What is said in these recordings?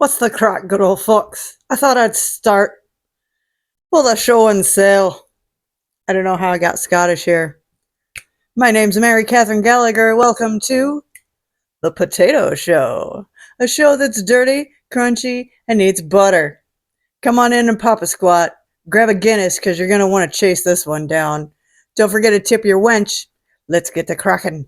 What's the crack, good old fox? I thought I'd start with a show and sale. I don't know how I got Scottish here. My name's Mary Catherine Gallagher. Welcome to The Potato Show, a show that's dirty, crunchy, and needs butter. Come on in and pop a squat. Grab a Guinness because you're going to want to chase this one down. Don't forget to tip your wench. Let's get to cracking.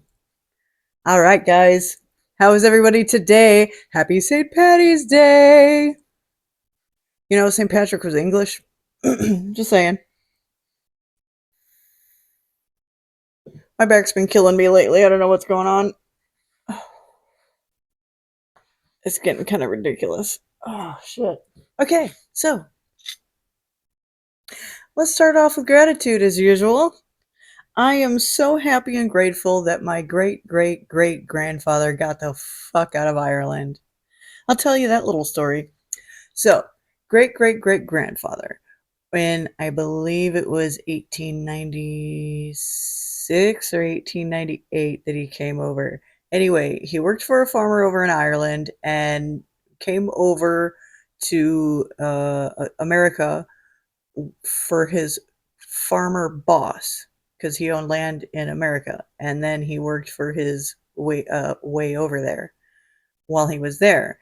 All right, guys. How is everybody today? Happy St. Patty's Day. You know, St. Patrick was English. Just saying. My back's been killing me lately. I don't know what's going on. It's getting kind of ridiculous. Oh, shit. Okay, so let's start off with gratitude as usual. I am so happy and grateful that my great great great grandfather got the fuck out of Ireland. I'll tell you that little story. So, great great great grandfather, when I believe it was 1896 or 1898 that he came over. Anyway, he worked for a farmer over in Ireland and came over to America for his farmer boss because he owned land in America, and then he worked for his way over there. While he was there,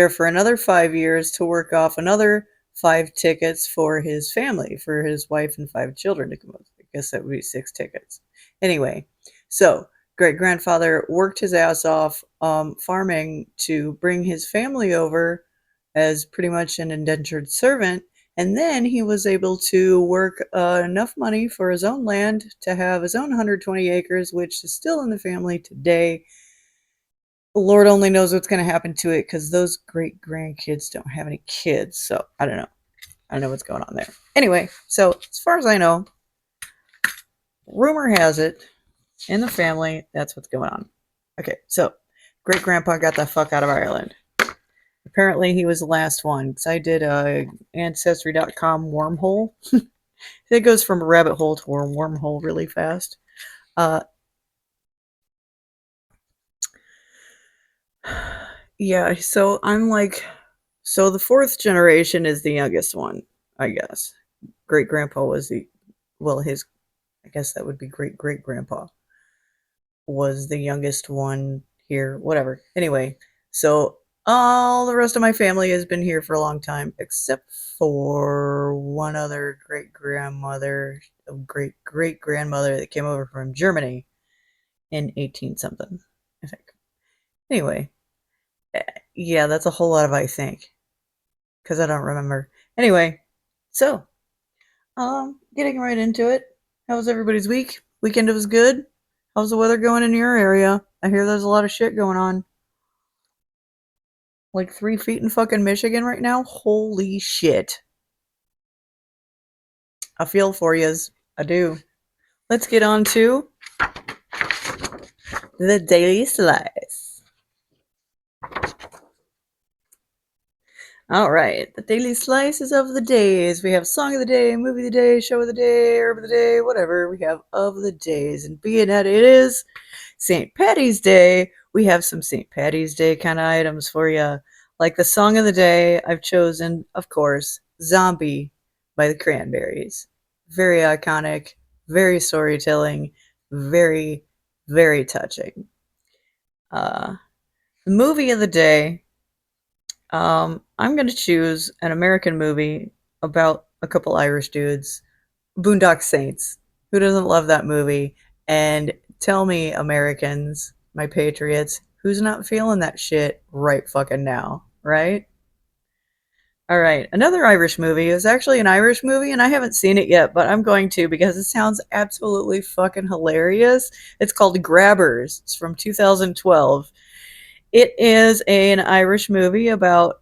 for another 5 years to work off another 5 tickets for his family, for his wife and 5 children to come over. I guess that would be 6 tickets. Anyway, so great grandfather worked his ass off farming to bring his family over as pretty much an indentured servant. And then he was able to work enough money for his own land to have his own 120 acres, which is still in the family today. Lord only knows what's going to happen to it because those great grandkids don't have any kids. So I don't know. I don't know what's going on there. Anyway, so as far as I know, rumor has it in the family, that's what's going on. Okay, so great grandpa got the fuck out of Ireland. Apparently he was the last one. So I did a Ancestry.com wormhole. It goes from a rabbit hole to a wormhole really fast. Yeah, so I'm like, so the 4th generation is the youngest one, I guess. Great grandpa was his, I guess that would be great great grandpa was the youngest one here, whatever. Anyway, so all the rest of my family has been here for a long time, except for one other great grandmother, great great grandmother that came over from Germany in 18 something, I think. Anyway, yeah, that's a whole lot of I think, because I don't remember. Anyway, so getting right into it. How was everybody's week? Weekend was good. How's the weather going in your area? I hear there's a lot of shit going on. Like 3 feet in fucking Michigan right now? Holy shit. I feel for yous. I do. Let's get on to the Daily Slice. All right, the Daily Slices of the days. We have Song of the Day, Movie of the Day, Show of the Day, Herb of the Day, whatever. We have of the days. And being that it is St. Patty's Day, we have some St. Patty's Day kind of items for you. Like the Song of the Day, I've chosen, of course, Zombie by the Cranberries. Very iconic, very storytelling, very, very touching. The movie of the day, I'm going to choose an American movie about a couple Irish dudes, Boondock Saints. Who doesn't love that movie? And tell me, Americans, my patriots, who's not feeling that shit right fucking now, right? All right, another Irish movie is actually an Irish movie, and I haven't seen it yet, but I'm going to because it sounds absolutely fucking hilarious. It's called Grabbers. It's from 2012. It is an Irish movie about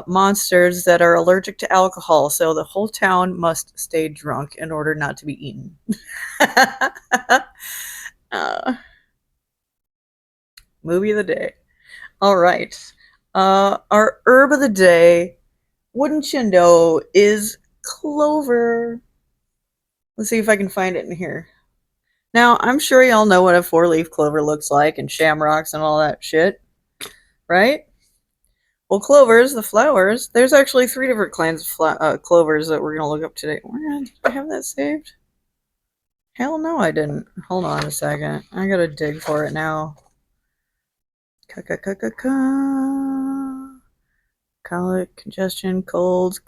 monsters that are allergic to alcohol, so the whole town must stay drunk in order not to be eaten. Movie of the day. All right. Our herb of the day, wouldn't you know, is clover. Let's see if I can find it in here. Now, I'm sure y'all know what a 4-leaf clover looks like and shamrocks and all that shit, right? Well, clovers, the flowers. There's actually three different kinds of clovers that we're gonna look up today. Did I have that saved? Hell no, I didn't. Hold on a second. I gotta dig for it now. Colic, congestion, colds,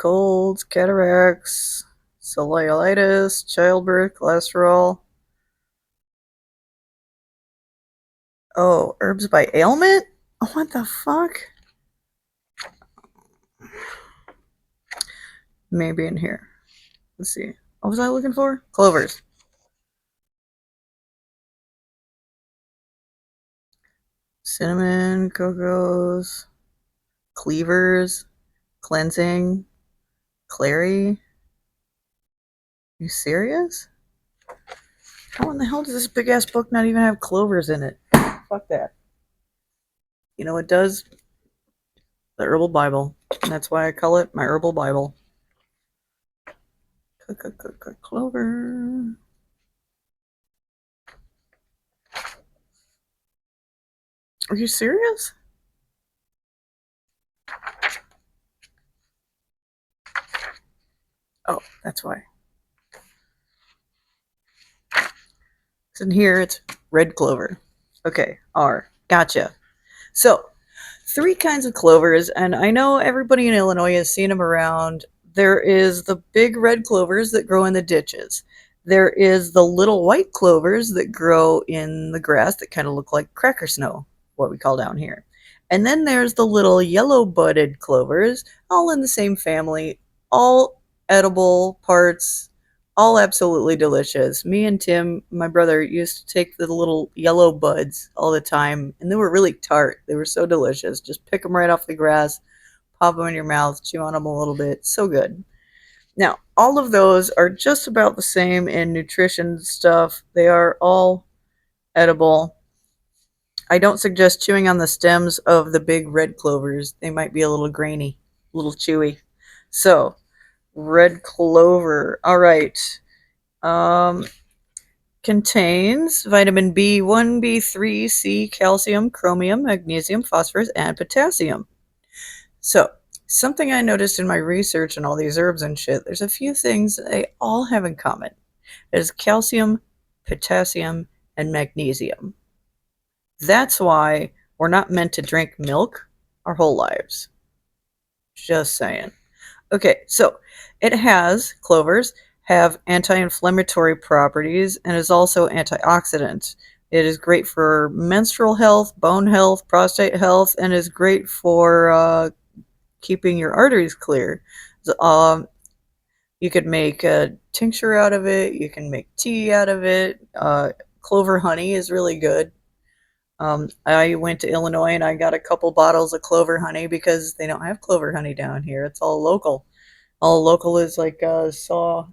cataracts, cellulitis, childbirth, cholesterol. Oh, herbs by ailment? What the fuck? Maybe in here. Let's see. What was I looking for? Clovers. Cinnamon, cocos, cleavers, cleansing, clary. You serious? How in the hell does this big ass book not even have clovers in it? Fuck that. You know what does? The Herbal Bible. And that's why I call it my Herbal Bible. Clover. Are you serious? Oh, that's why. It's in here, it's red clover. Okay, R. Gotcha. So, three kinds of clovers, and I know everybody in Illinois has seen them around. There is the big red clovers that grow in the ditches. There is the little white clovers that grow in the grass that kind of look like cracker snow, what we call down here. And then there's the little yellow budded clovers, all in the same family, all edible parts, all absolutely delicious. Me and Tim, my brother, used to take the little yellow buds all the time, and they were really tart. They were so delicious. Just pick them right off the grass, pop them in your mouth, chew on them a little bit. So good. Now, all of those are just about the same in nutrition stuff. They are all edible. I don't suggest chewing on the stems of the big red clovers. They might be a little grainy, a little chewy. So, red clover. All right. Um, Contains vitamin B1, B3, C, calcium, chromium, magnesium, phosphorus, and potassium. So, something I noticed in my research and all these herbs and shit, there's a few things they all have in common. There's calcium, potassium, and magnesium. That's why we're not meant to drink milk our whole lives. Just saying. Okay, so clovers have anti-inflammatory properties and is also antioxidant. It is great for menstrual health, bone health, prostate health, and is great for keeping your arteries clear. You could make a tincture out of it. You can make tea out of it. Clover honey is really good. I went to Illinois and I got a couple bottles of clover honey because they don't have clover honey down here. It's all local. All local is like saw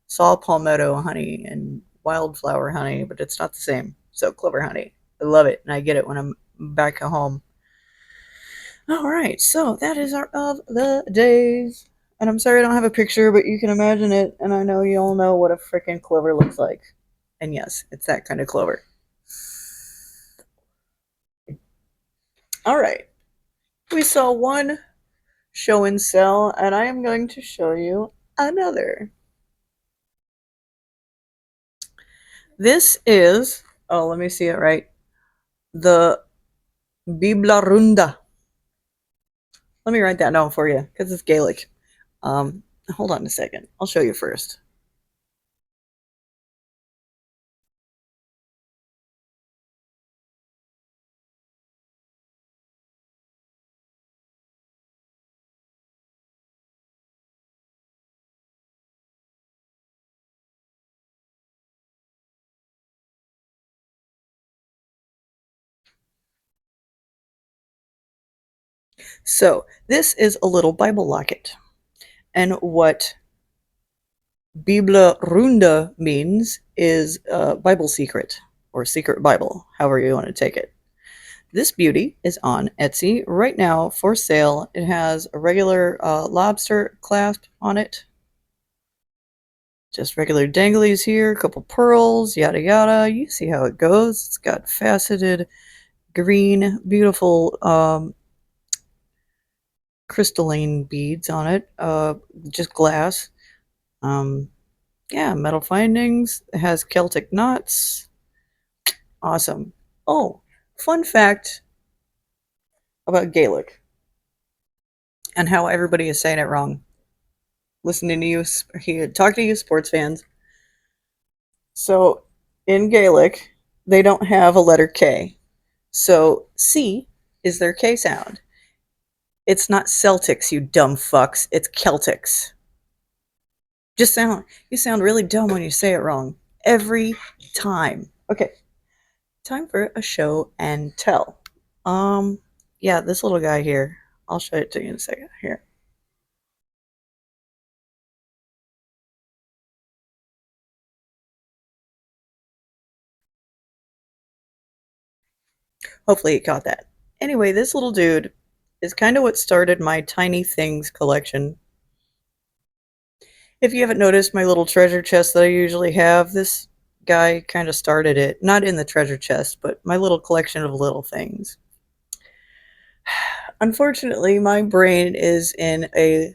palmetto honey and wildflower honey, but it's not the same. So clover honey, I love it, and I get it when I'm back at home. All right, so that is our of the days. And I'm sorry I don't have a picture, but you can imagine it, and I know you all know what a freaking clover looks like. And yes, it's that kind of clover. All right, we saw one show and sell, and I am going to show you another. This is, oh, let me see it right, the Biblarunda. Let me write that down for you, because it's Gaelic. Hold on a second. I'll show you first. So, this is a little Bible locket. And what Biblia Runda means is Bible secret, or secret Bible, however you want to take it. This beauty is on Etsy right now for sale. It has a regular lobster clasp on it. Just regular danglies here, a couple pearls, yada yada. You see how it goes. It's got faceted green, beautiful crystalline beads on it, just glass. Um, yeah, metal findings. It has Celtic knots. Awesome. Oh, fun fact about Gaelic and how everybody is saying it wrong. Listening to you, talking to you sports fans. So, in Gaelic, they don't have a letter K. So, C is their K sound. It's not Celtics, you dumb fucks. It's Celtics. You sound really dumb when you say it wrong. Every time. Okay, time for a show and tell. Um, yeah, this little guy here. I'll show it to you in a second. Here. Hopefully you caught that. Anyway, this little dude is kind of what started my tiny things collection. If you haven't noticed my little treasure chest that I usually have, this guy kind of started it. Not in the treasure chest, but my little collection of little things. Unfortunately, my brain is in a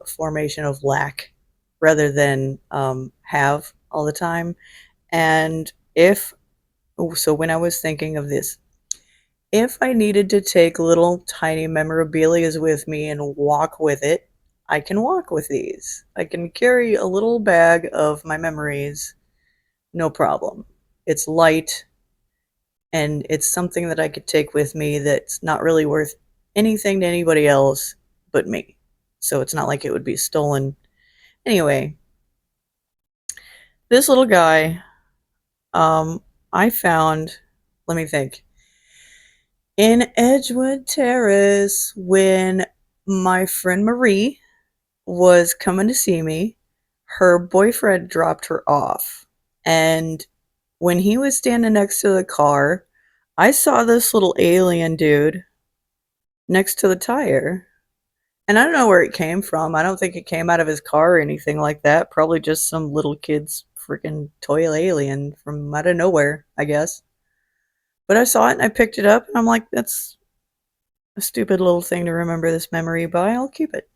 formation of lack rather than have all the time. And if so, when I was thinking of this, if I needed to take little tiny memorabilias with me and walk with it, I can walk with these. I can carry a little bag of my memories, no problem. It's light and it's something that I could take with me that's not really worth anything to anybody else but me. So it's not like it would be stolen. Anyway, this little guy, I found, let me think, in Edgewood Terrace when my friend Marie was coming to see me. Her boyfriend dropped her off. And when he was standing next to the car, I saw this little alien dude next to the tire. And I don't know where it came from. I don't think it came out of his car or anything like that. Probably just some little kid's freaking toy alien from out of nowhere, I guess. But I saw it and I picked it up and I'm like, that's a stupid little thing to remember this memory by. I'll keep it.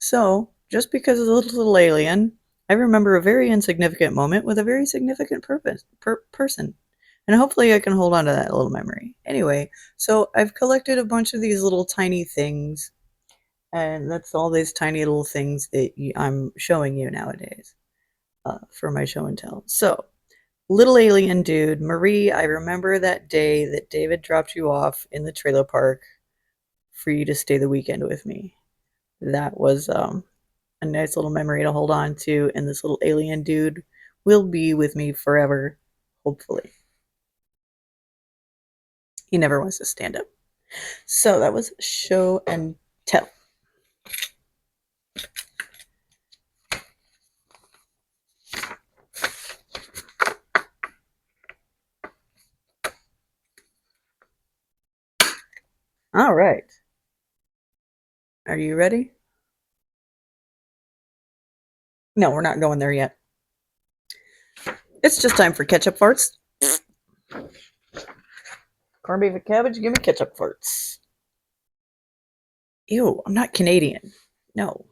So, just because of the little alien, I remember a very insignificant moment with a very significant person. And hopefully I can hold on to that little memory. Anyway, so I've collected a bunch of these little tiny things, and that's all these tiny little things that I'm showing you nowadays for my show and tell. So, little alien dude, Marie, I remember that day that David dropped you off in the trailer park for you to stay the weekend with me. That was a nice little memory to hold on to, and this little alien dude will be with me forever, hopefully. He never wants to stand up. So that was show and tell. All right. Are you ready? No, we're not going there yet. It's just time for ketchup farts. Corned beef and cabbage, give me ketchup farts. Ew, I'm not Canadian. No.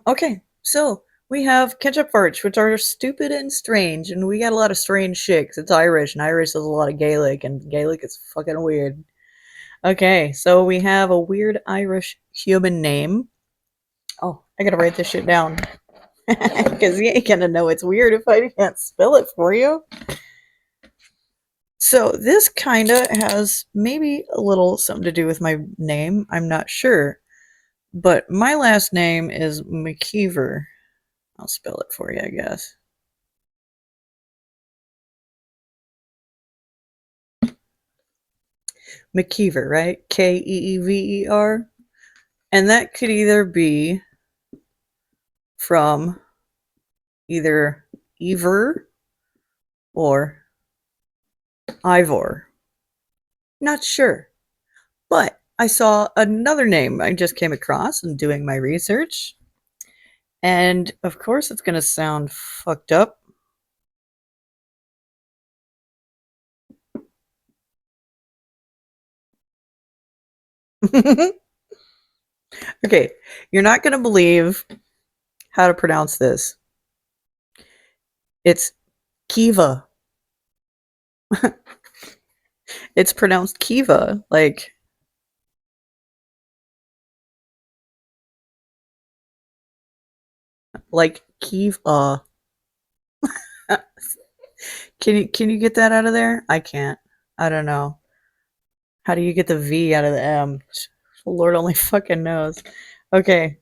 Okay, so we have ketchup farts, which are stupid and strange, and we got a lot of strange shit 'cause it's Irish, and Irish has a lot of Gaelic, and Gaelic is fucking weird. Okay, so we have a weird Irish human name. Oh, I gotta write this shit down. Because you ain't gonna know it's weird if I can't spell it for you. So this kinda has maybe a little something to do with my name. I'm not sure. But my last name is McKeever. I'll spell it for you, I guess. McKeever, right? Keever. And that could either be from either Ever or Ivor. Not sure. But I saw another name I just came across in doing my research. And of course, it's going to sound fucked up. Okay, you're not going to believe how to pronounce this. It's Kiva. It's pronounced Kiva, like Kiva. Can you get that out of there? I can't. I don't know. How do you get the V out of the M? Lord only fucking knows. Okay.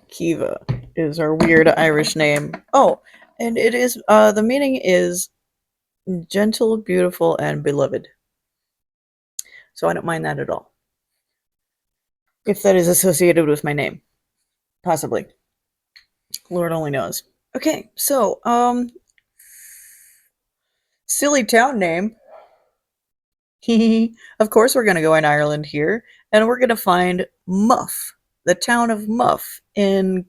Kiva is our weird Irish name. Oh, and it is the meaning is gentle, beautiful, and beloved. So I don't mind that at all. If that is associated with my name. Possibly. Lord only knows. Okay, so silly town name. Of course we're gonna go in Ireland here, and we're gonna find Muff, the town of Muff in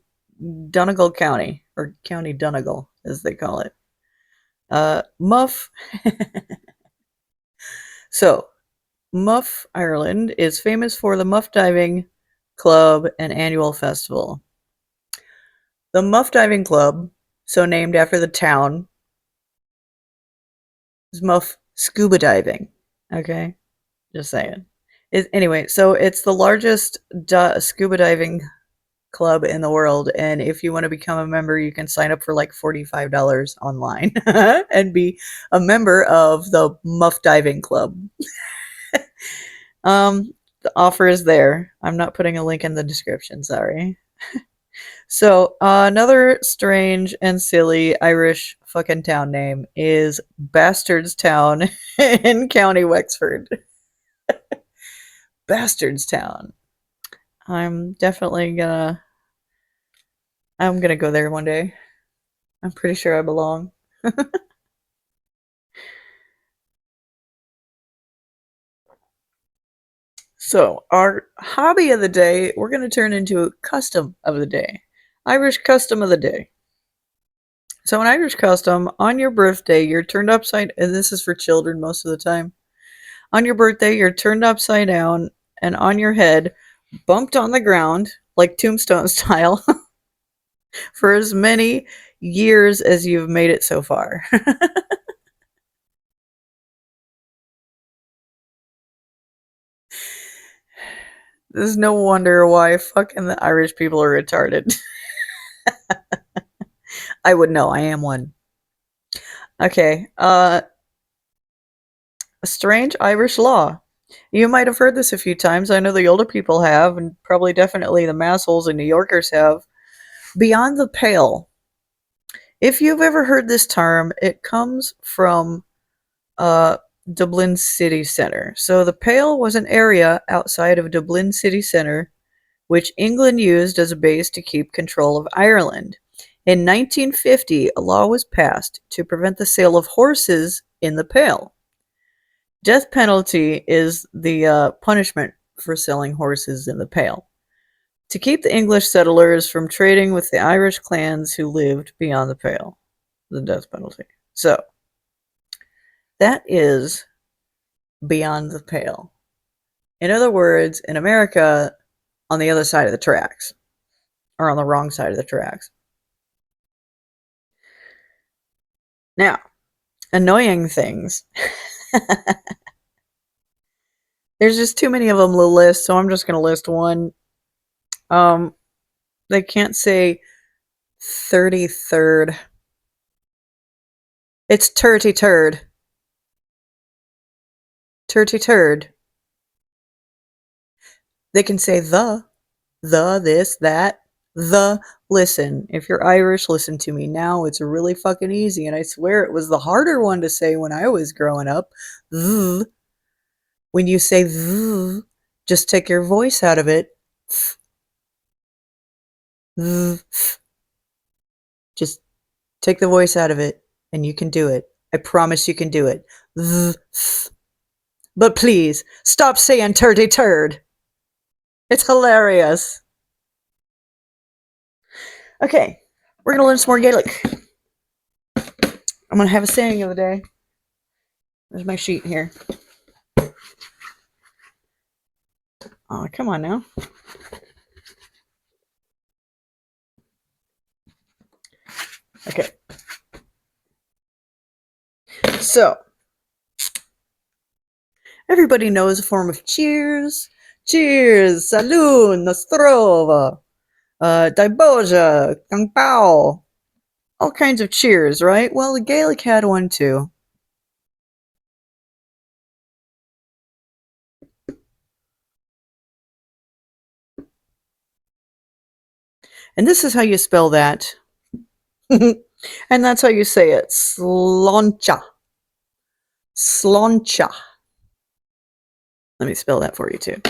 Donegal County, or County Donegal, as they call it. Muff. So, Muff, Ireland, is famous for the Muff Diving Club and annual festival. The Muff Diving Club, so named after the town, is Muff Scuba Diving. Okay, just saying. Anyway, so it's the largest scuba diving club in the world, and if you want to become a member, you can sign up for like $45 online and be a member of the Muff Diving Club. The offer is there. I'm not putting a link in the description, sorry. So, another strange and silly Irish fucking town name is Bastardstown in County Wexford. Bastardstown. I'm gonna go there one day. I'm pretty sure I belong. So, our hobby of the day, we're going to turn into a custom of the day. Irish custom of the day. So, an Irish custom, on your birthday, you're turned upside, and this is for children most of the time. On your birthday, you're turned upside down, and on your head, bumped on the ground, like tombstone style, for as many years as you've made it so far. There's no wonder why fucking the Irish people are retarded. I would know, I am one. Okay, a strange Irish law. You might have heard this a few times. I know the older people have, and probably definitely the massholes and New Yorkers have. Beyond the pale. If you've ever heard this term, it comes from uh, Dublin city centre. So the pale was an area outside of Dublin city centre which England used as a base to keep control of Ireland. In 1950, a law was passed to prevent the sale of horses in the pale. Death penalty is the punishment for selling horses in the pale, to keep the English settlers from trading with the Irish clans who lived beyond the pale. The death penalty. So, that is beyond the pale. In other words, in America, on the other side of the tracks, or on the wrong side of the tracks. Now, annoying things. There's just too many of them to list, so I'm just going to list one. Um, they can't say 33rd. It's turty turd. Turty turd. They can say this, that, the. Listen, if you're Irish, listen to me now. It's really fucking easy, and I swear it was the harder one to say when I was growing up. Th. When you say th, just take your voice out of it. Th. Just take the voice out of it, and you can do it. I promise you can do it. Th. But please, stop saying turdy turd. It's hilarious. Okay, we're gonna learn some more Gaelic. I'm gonna have a saying of the day. Where's my sheet here? Oh, come on now. Okay. So, everybody knows a form of cheers. Cheers, salud, nostrova, дай Boże, kung pao. All kinds of cheers, right? Well, the Gaelic had one too. And this is how you spell that. And that's how you say it. Sloncha. Sloncha. Let me spell that for you too.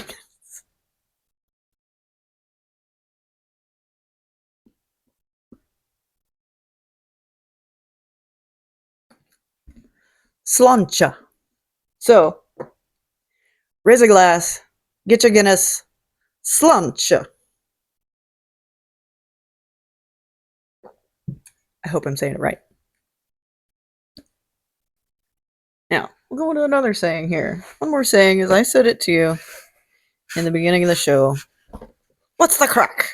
Sloncha. So, raise a glass, get your Guinness, sluncha. I hope I'm saying it right. Now, we'll go to another saying here. One more saying is I said it to you in the beginning of the show. What's the crack?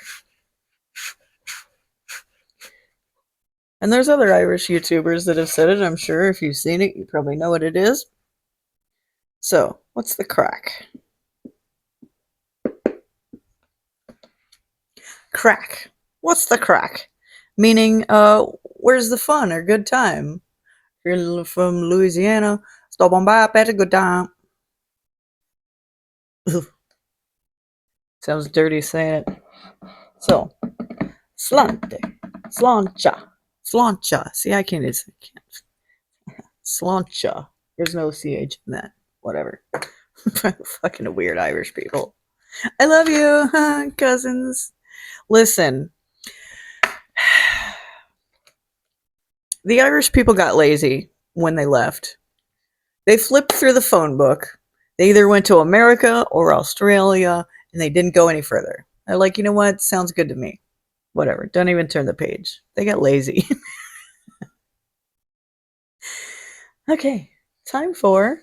And there's other Irish YouTubers that have said it, I'm sure. If you've seen it, you probably know what it is. So, what's the crack? Crack. What's the crack? Meaning, where's the fun or good time? If you're from Louisiana, stop on by, at a good time. Sounds dirty saying it. So, slante, slancha, slancha. See, I can't. Slancha. There's no ch in that. Whatever. Fucking weird Irish people. I love you, cousins. Listen, the Irish people got lazy when they left. They flipped through the phone book. They either went to America or Australia, and they didn't go any further. They're like, you know what? Sounds good to me. Whatever. Don't even turn the page. They got lazy. Okay, time for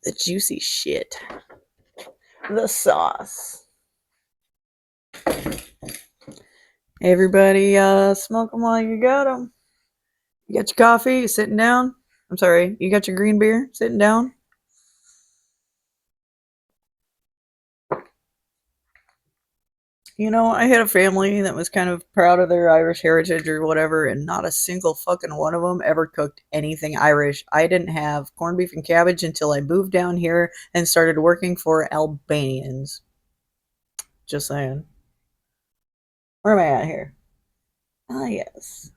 the juicy shit. The sauce. Everybody, smoke them while you got them. You got your coffee, you sitting down. I'm sorry, you got your green beer, sitting down. You know, I had a family that was kind of proud of their Irish heritage or whatever, and not a single fucking one of them ever cooked anything Irish. I didn't have corned beef and cabbage until I moved down here and started working for Albanians. Just saying. Where am I at here? Ah, yes.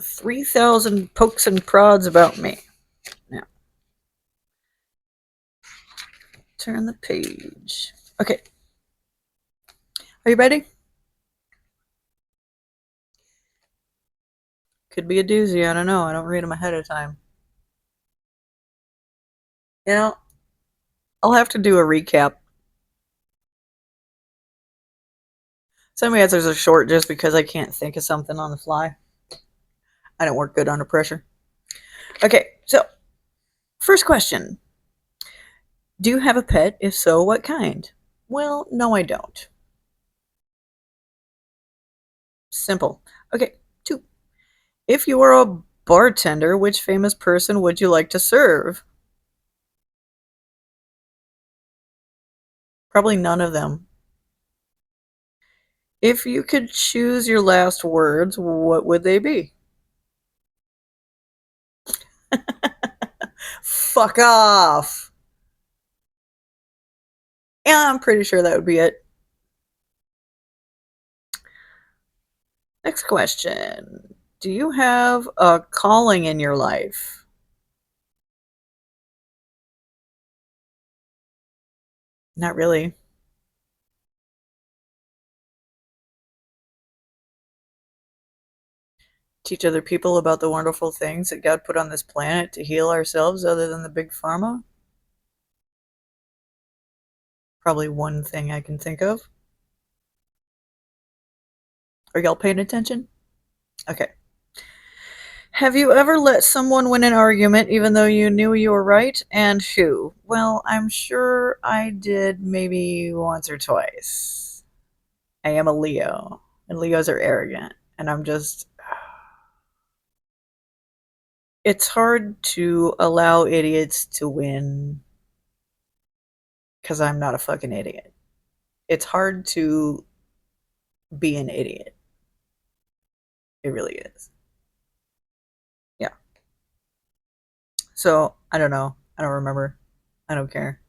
3,000 pokes and prods about me. Now, turn the page. Okay. Are you ready? Could be a doozy. I don't know. I don't read them ahead of time. You know, I'll have to do a recap. Some answers are short just because I can't think of something on the fly. I don't work good under pressure. Okay, so first question. Do you have a pet? If so, what kind? Well, no, I don't. Simple. Okay, two. If you were a bartender, which famous person would you like to serve? Probably none of them. If you could choose your last words, what would they be? Fuck off. Yeah, I'm pretty sure that would be it. Next question. Do you have a calling in your life? Not really. Teach other people about the wonderful things that God put on this planet to heal ourselves other than the big pharma? Probably one thing I can think of. Are y'all paying attention? Okay. Have you ever let someone win an argument even though you knew you were right? And who? Well, I'm sure I did maybe once or twice. I am a Leo, and Leos are arrogant, and I'm just. It's hard to allow idiots to win because I'm not a fucking idiot. It's hard to be an idiot. It really is. Yeah. So, I don't know. I don't remember. I don't care.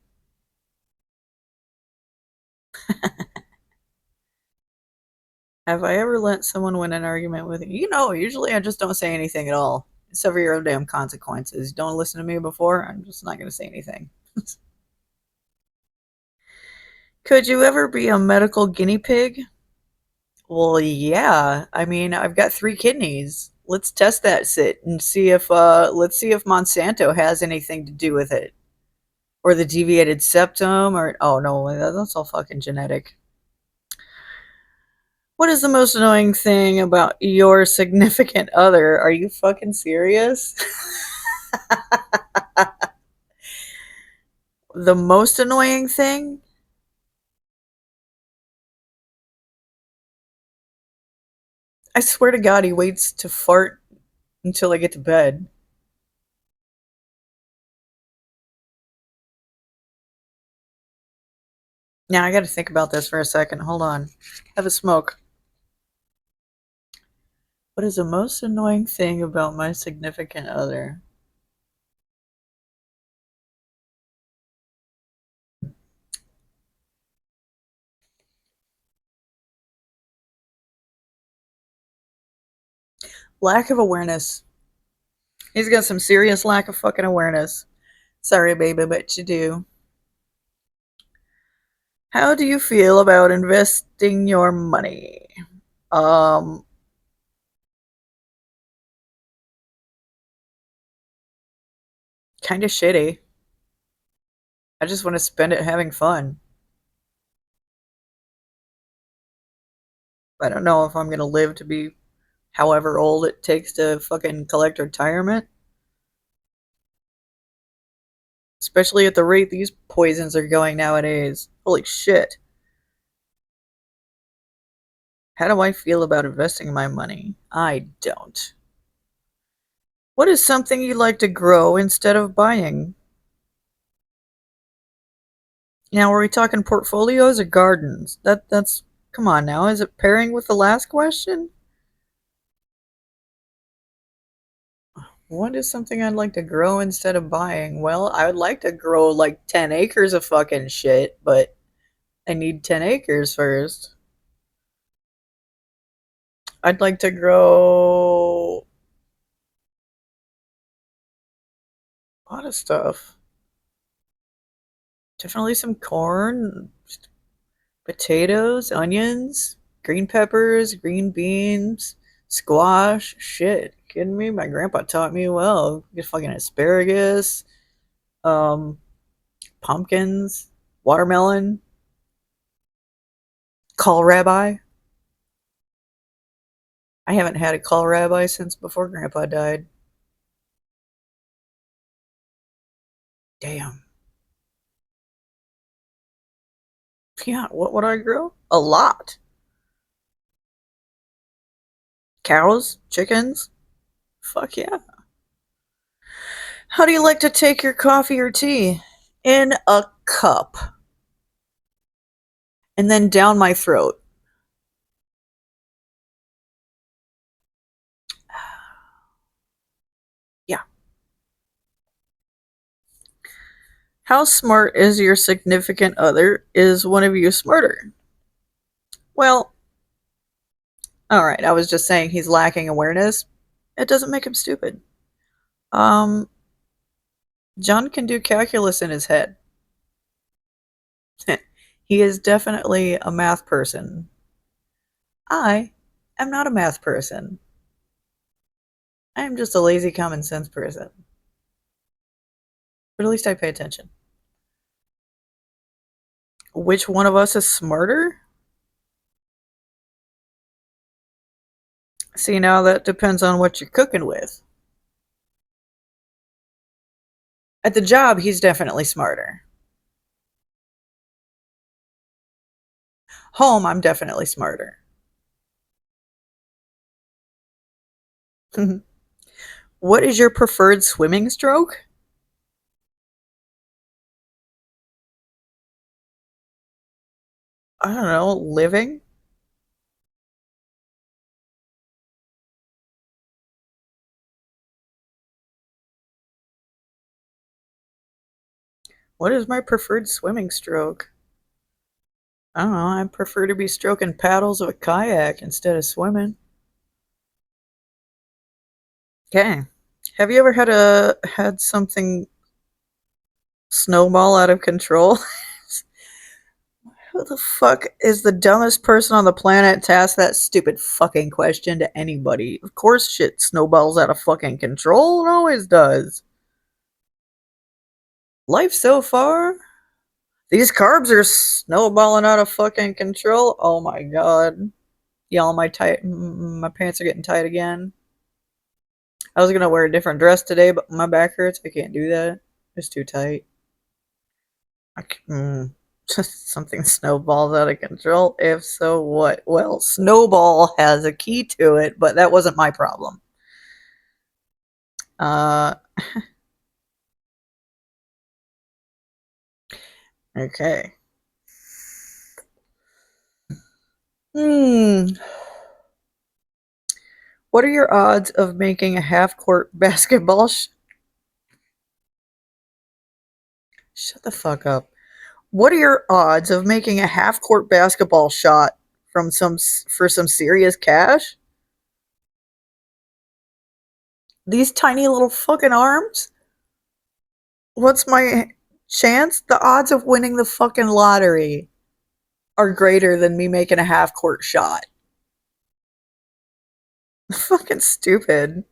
Have I ever let someone win an argument with you? Usually I just don't say anything at all. Suffer your own damn consequences. Don't listen to me before, I'm just not going to say anything. Could you ever be a medical guinea pig? Well, yeah. I mean, I've got 3 kidneys. Let's test that sit and see if let's see if Monsanto has anything to do with it. Or the deviated septum or oh no, that's all fucking genetic. What is the most annoying thing about your significant other? Are you fucking serious? The most annoying thing? I swear to God, he waits to fart until I get to bed. Now I gotta think about this for a second. Hold on. Have a smoke. What is the most annoying thing about my significant other? Lack of awareness. He's got some serious lack of fucking awareness. Sorry, baby, but you do. How do you feel about investing your money? Um, Kind of shitty. I just want to spend it having fun. I don't know if I'm gonna live to be however old it takes to fucking collect retirement. Especially at the rate these poisons are going nowadays. Holy shit. How do I feel about investing my money? I don't. What is something you like to grow instead of buying? Now, are we talking portfolios or gardens? That's come on now. Is it pairing with the last question? What is something I'd like to grow instead of buying? Well, I would like to grow like 10 acres of fucking shit, but I need 10 acres first. I'd like to grow a lot of stuff. Definitely some corn, potatoes, onions, green peppers, green beans, squash. Shit, kidding me? My grandpa taught me well. Get fucking asparagus, um, pumpkins, watermelon, kohlrabi. I haven't had a kohlrabi since before grandpa died. Damn. Yeah, what would I grow? A lot. Cows, chickens. Fuck yeah. How do you like to take your coffee or tea? In a cup. And then down my throat. Yeah. How smart is your significant other? Is one of you smarter? Well, alright, I was just saying he's lacking awareness. It doesn't make him stupid. Um, John can do calculus in his head. He is definitely a math person. I am not a math person. I am just a lazy common sense person. But at least I pay attention. Which one of us is smarter? See, now that depends on what you're cooking with. At the job, he's definitely smarter. Home, I'm definitely smarter. What is your preferred swimming stroke? I don't know, living? What is my preferred swimming stroke? I don't know, I prefer to be stroking paddles of a kayak instead of swimming. Okay. Have you ever had something snowball out of control? Who the fuck is the dumbest person on the planet to ask that stupid fucking question to anybody? Of course shit snowballs out of fucking control. It always does. Life so far? These carbs are snowballing out of fucking control. Oh my god. Y'all, my pants are getting tight again. I was gonna wear a different dress today, but my back hurts. I can't do that. It's too tight. Something snowballs out of control. If so, what? Well, snowball has a key to it, but that wasn't my problem. Uh, okay. Hmm. What are your odds of making a half court basketball? Shut the fuck up. What are your odds of making a half court basketball shot from for some serious cash? These tiny little fucking arms? What's my chance? The odds of winning the fucking lottery are greater than me making a half court shot. Fucking stupid.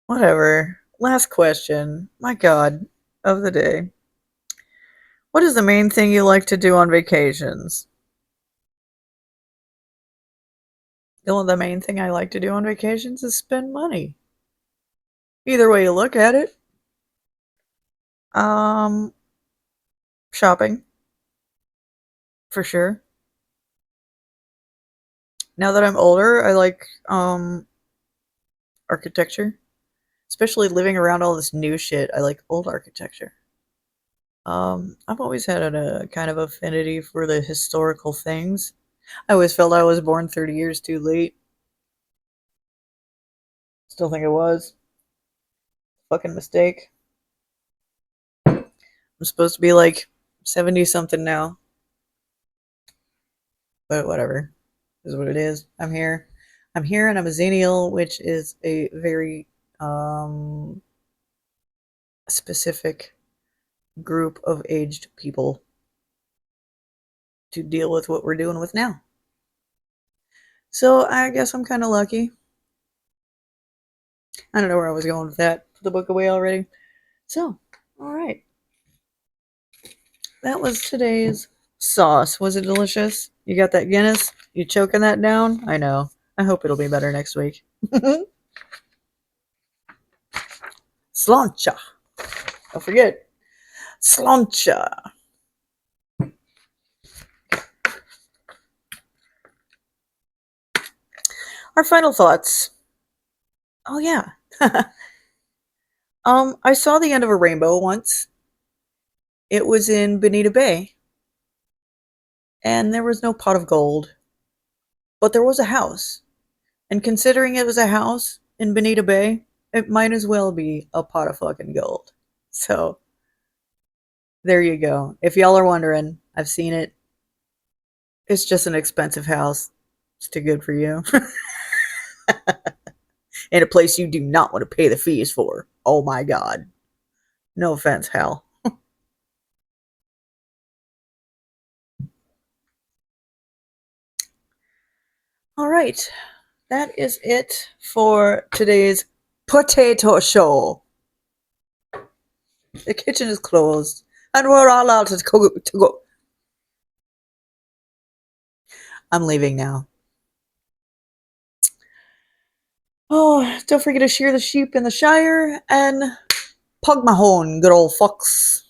Whatever. Last question. My god. Of the day. What is the main thing you like to do on vacations? Well, the main thing I like to do on vacations is spend money. Either way you look at it. Um, Shopping, for sure. Now that I'm older, I like architecture. Especially living around all this new shit. I like old architecture. I've always had a kind of affinity for the historical things. I always felt I was born 30 years too late. Still think it was. Fucking mistake. I'm supposed to be like 70 something now. But whatever. Is what it is. I'm here. I'm here and I'm a Xennial, which is a very um, specific group of aged people to deal with what we're dealing with now. So I guess I'm kind of lucky. I don't know where I was going with that. Put the book away already. So, all right. That was today's sauce. Was it delicious? You got that Guinness? You choking that down? I know. I hope it'll be better next week. Slancha. Don't forget. Slancha. Our final thoughts. Oh yeah. I saw the end of a rainbow once. It was in Bonita Bay, and there was no pot of gold, but there was a house. And considering it was a house in Bonita Bay, it might as well be a pot of fucking gold. So there you go. If y'all are wondering, I've seen it. It's just an expensive house. It's too good for you. In a place you do not want to pay the fees for. Oh my god. No offense, Hal. All right. That is it for today's potato show. The kitchen is closed, and we're all out to go. I'm leaving now. Oh, don't forget to shear the sheep in the Shire and pug my horn, good old fox.